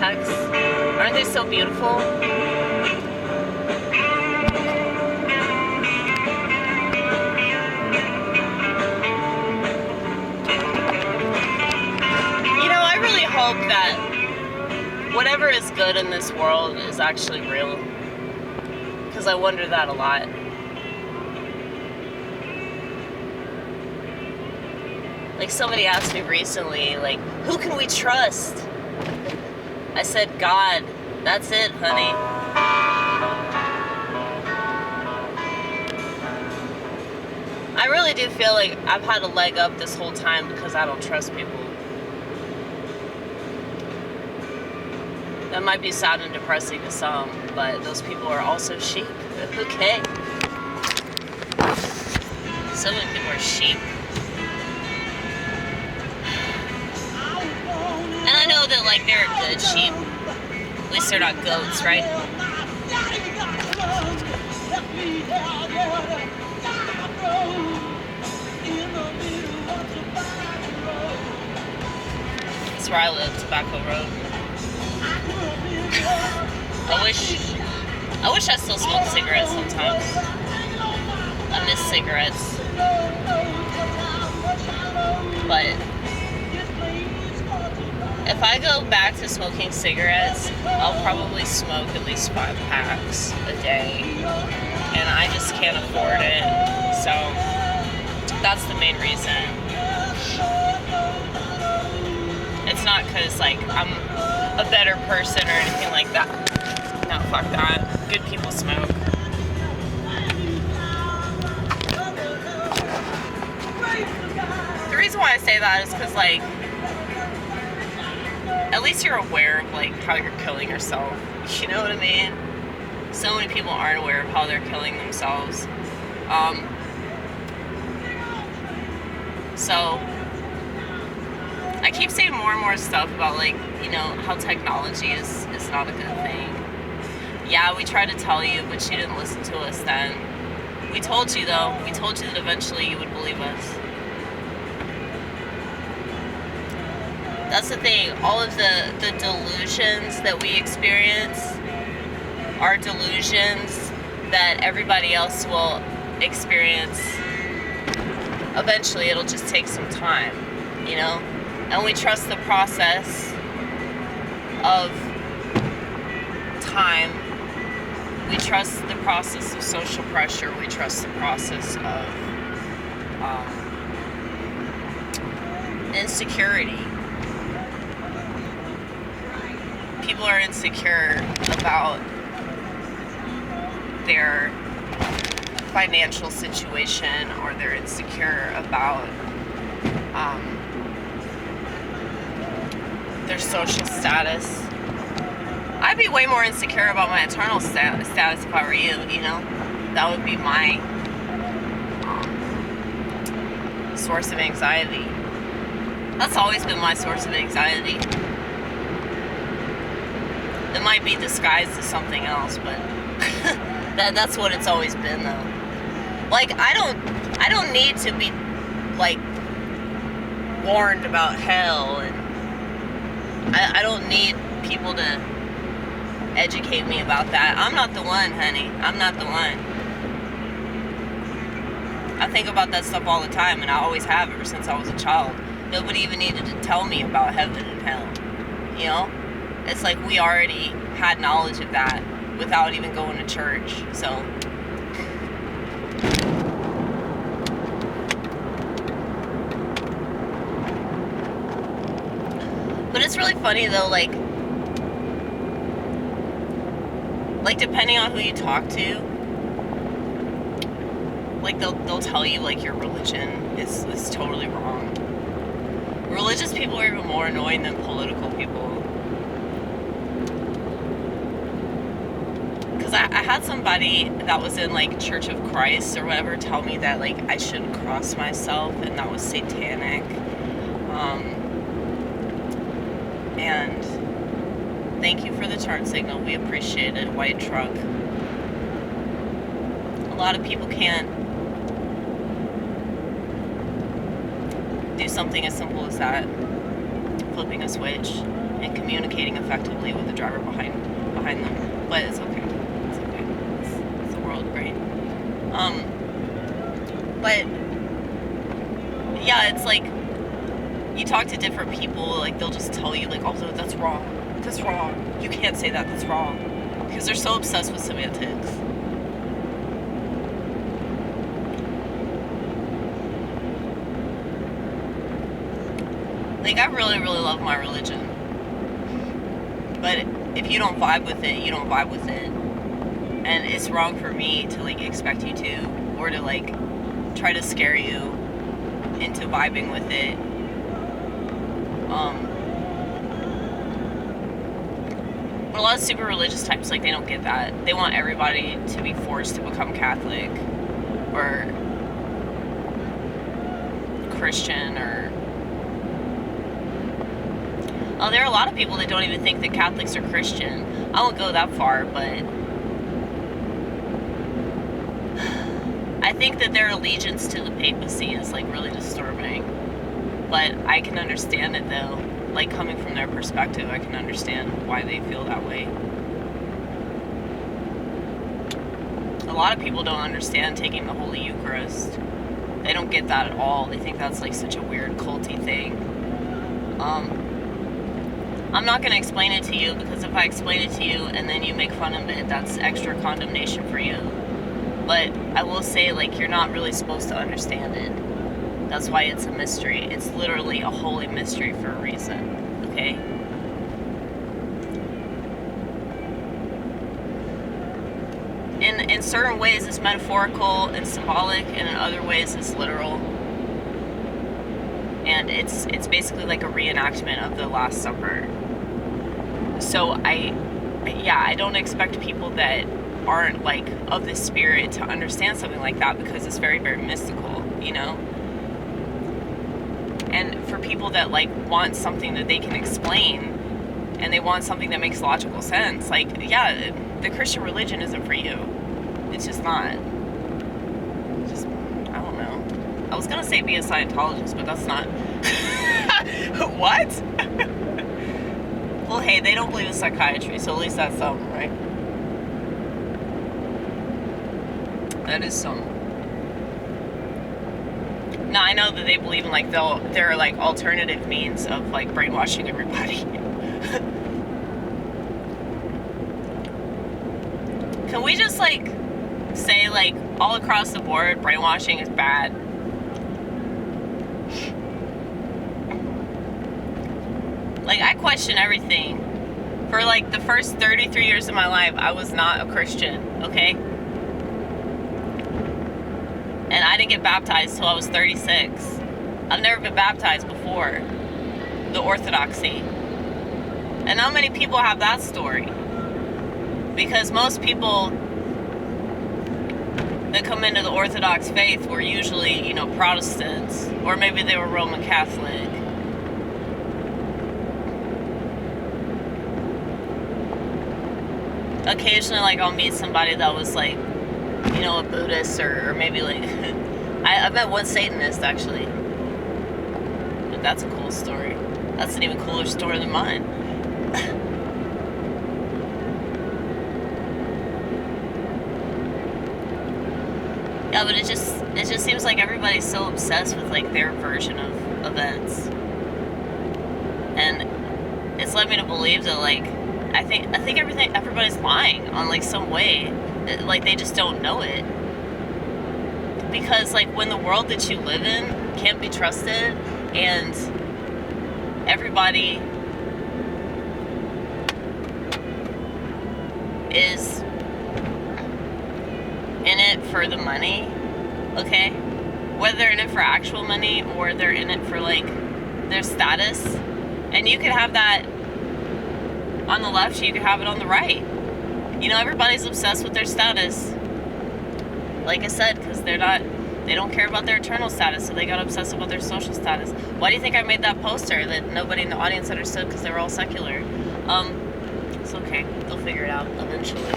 texts? Aren't they so beautiful? You know, I really hope that whatever is good in this world is actually real. Because I wonder that a lot. Like, somebody asked me recently, like, who can we trust? I said, God. That's it, honey. I really do feel like I've had a leg up this whole time because I don't trust people. That might be sad and depressing to some, but those people are also sheep. Okay. So many people are sheep. And I know that, like, they're good sheep. At least they're not goats, right? That's where I live, Tobacco Road. I wish I still smoked cigarettes sometimes. I miss cigarettes. But if I go back to smoking cigarettes, I'll probably smoke at least 5 packs a day. And I just can't afford it. So that's the main reason. It's not because, like, I'm a better person or anything like that. No, fuck that. Good people smoke. The reason why I say that is because, like, at least you're aware of, like, how you're killing yourself. You know what I mean? So many people aren't aware of how they're killing themselves. So I keep saying more and more stuff about, like, you know, how technology is not a good thing. Yeah, we tried to tell you, but you didn't listen to us then. We told you, though. We told you that eventually you would believe us. That's the thing. All of the delusions that we experience are delusions that everybody else will experience. Eventually, it'll just take some time, you know? And we trust the process of time. We trust the process of social pressure. We trust the process of insecurity. People are insecure about their financial situation, or they're insecure about their social status. I'd be way more insecure about my eternal status if I were you, you know? That would be my source of anxiety. That's always been my source of anxiety. It might be disguised as something else, but that's what it's always been, though. Like, I don't need to be, like, warned about hell, and I don't need people to educate me about that. I'm not the one, honey. I'm not the one. I think about that stuff all the time, and I always have ever since I was a child. Nobody even needed to tell me about heaven and hell, you know? It's like we already had knowledge of that without even going to church, so. But it's really funny, though, like depending on who you talk to, like, they'll tell you, like, your religion is totally wrong. Religious people are even more annoying than political people. Because I had somebody that was in, like, Church of Christ or whatever tell me that, like, I shouldn't cross myself and that was satanic. And thank you for the turn signal. We appreciate it. White truck. A lot of people can't do something as simple as that. Flipping a switch. and communicating effectively with the driver behind them. But it's okay. It's okay. It's the world, right? But yeah, it's like you talk to different people, like they'll just tell you like, oh, that's wrong. That's wrong. You can't say that. That's wrong. Because they're so obsessed with semantics. Like, I really, really love my religion. But if you don't vibe with it, you don't vibe with it. And it's wrong for me to, like, expect you to, or to, like, try to scare you into vibing with it. But a lot of super religious types, like, they don't get that. They want everybody to be forced to become Catholic, or Christian, or... Oh, there are a lot of people that don't even think that Catholics are Christian. I won't go that far, but I think that their allegiance to the papacy is, like, really disturbing. But I can understand it, though. Like, coming from their perspective, I can understand why they feel that way. A lot of people don't understand taking the Holy Eucharist. They don't get that at all. They think that's, like, such a weird, culty thing. I'm not going to explain it to you, because if I explain it to you and then you make fun of it, that's extra condemnation for you. But I will say, like, you're not really supposed to understand it. That's why it's a mystery. It's literally a holy mystery for a reason, okay? In certain ways, it's metaphorical and symbolic, and in other ways, it's literal. And it's basically like a reenactment of the Last Supper. So I don't expect people that aren't, like, of the spirit to understand something like that, because it's very, very mystical, you know? And for people that, like, want something that they can explain, and they want something that makes logical sense, like, yeah, the Christian religion isn't for you. It's just not. Just, I don't know. I was gonna say be a Scientologist, but that's not. What? Well, hey, they don't believe in psychiatry, so at least that's something, right? That is something. Now, I know that they believe in, like, there are, like, alternative means of, like, brainwashing everybody. Can we just, like, say, like, all across the board, brainwashing is bad? Like, I question everything. For, like, the first 33 years of my life, I was not a Christian, okay? And I didn't get baptized till I was 36. I've never been baptized before. The Orthodoxy. And not many people have that story. Because most people that come into the Orthodox faith were usually, you know, Protestants. Or maybe they were Roman Catholic. Occasionally, like, I'll meet somebody that was, like, you know, a Buddhist, or maybe, like, I met one Satanist, actually. But that's a cool story. That's an even cooler story than mine. Yeah, but it just seems like everybody's so obsessed with, like, their version of events. And it's led me to believe that, like, I think everybody's lying on, like, some way. Like, they just don't know it. Because, like, when the world that you live in can't be trusted, and everybody is in it for the money, okay? Whether they're in it for actual money, or they're in it for, like, their status. And you could have that on the left, you could have it on the right. You know, everybody's obsessed with their status. Like I said, because they don't care about their eternal status, so they got obsessed about their social status. Why do you think I made that poster that nobody in the audience understood, because they were all secular? It's okay. They'll figure it out eventually.